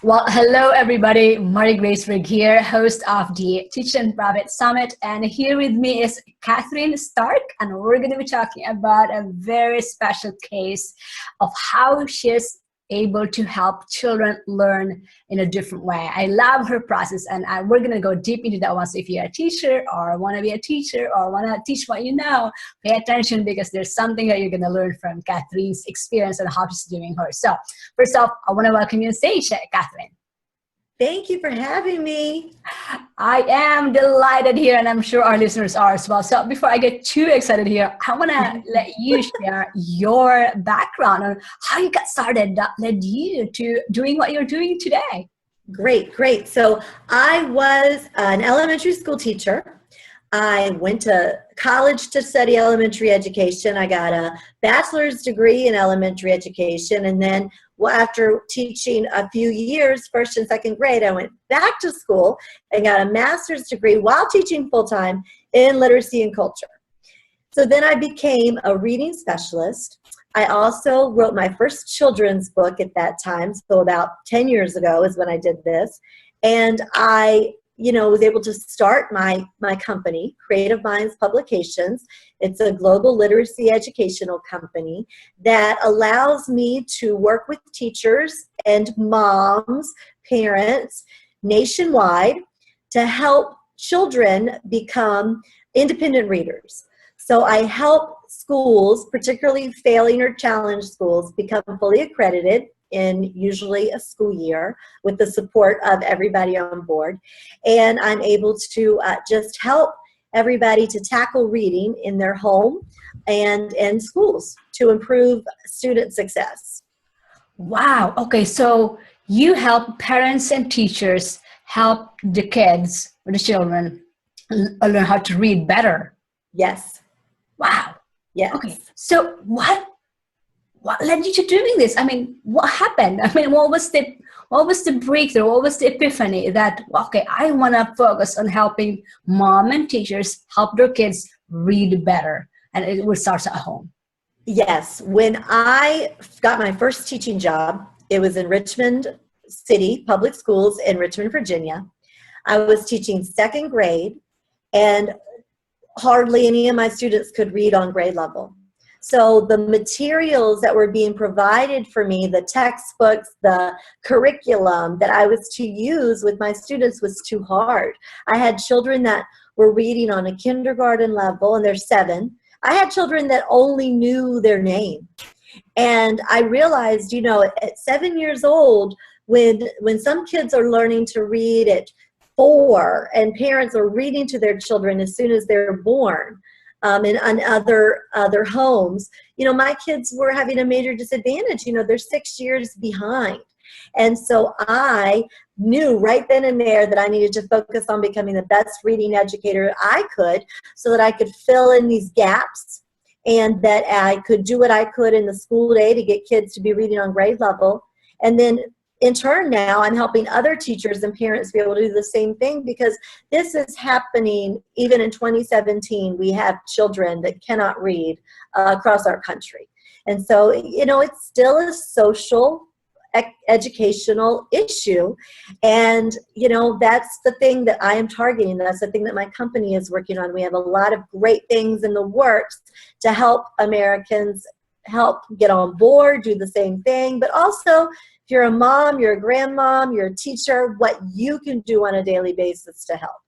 Well, hello everybody. Marie Grace Rigg here, host of the Teacher and Private Summit, and here with me is Kathryn Starke, and we're going to be talking about a very special case of how she's able to help children learn in a different way. I love her process, and we're going to go deep into that one. So if you're a teacher or want to be a teacher or want to teach what you know, pay attention, because there's something that you're going to learn from Kathryn's experience and how she's doing her. So first off, I want to welcome you on stage, Kathryn. Thank you for having me. I am delighted here, and I'm sure our listeners are as well. So before I get too excited here, I want to let you share your background on how you got started that led you to doing what you're doing today. Great. So I was an elementary school teacher. I went to college to study elementary education. I got a bachelor's degree in elementary education, and then after teaching a few years, first and second grade, I went back to school and got a master's degree while teaching full-time in literacy and culture. So then I became a reading specialist. I also wrote my first children's book at that time, so about 10 years ago is when I did this. And I was able to start my company, Creative Minds Publications. It's a global literacy educational company that allows me to work with teachers and moms, parents nationwide to help children become independent readers. So I help schools, particularly failing or challenged schools, become fully accredited in usually a school year with the support of everybody on board. And I'm able to just help everybody to tackle reading in their home and in schools to improve student success. Wow. Okay. So you help parents and teachers help the kids or the children learn how to read better. Yes. Wow. Yes. Okay. So what led you to doing this? I mean, what happened? I mean, what was the breakthrough? What was the epiphany that, okay, I want to focus on helping mom and teachers help their kids read better, and it would start at home? Yes. When I got my first teaching job, it was in Richmond City Public Schools in Richmond, Virginia. I was teaching second grade, and hardly any of my students could read on grade level. So the materials that were being provided for me, the textbooks, the curriculum that I was to use with my students was too hard. I had children that were reading on a kindergarten level, and they're 7. I had children that only knew their name. And I realized, at 7 years old, when some kids are learning to read at 4, and parents are reading to their children as soon as they're born, in other homes, my kids were having a major disadvantage. They're 6 years behind. And so I knew right then and there that I needed to focus on becoming the best reading educator I could, so that I could fill in these gaps and that I could do what I could in the school day to get kids to be reading on grade level. And then in turn, now I'm helping other teachers and parents be able to do the same thing, because this is happening even in 2017. We have children that cannot read across our country. And so, it's still a social educational issue. And, that's the thing that I am targeting. That's the thing that my company is working on. We have a lot of great things in the works to help Americans help get on board, do the same thing, but also, if you're a mom, you're a grandmom, you're a teacher, what you can do on a daily basis to help.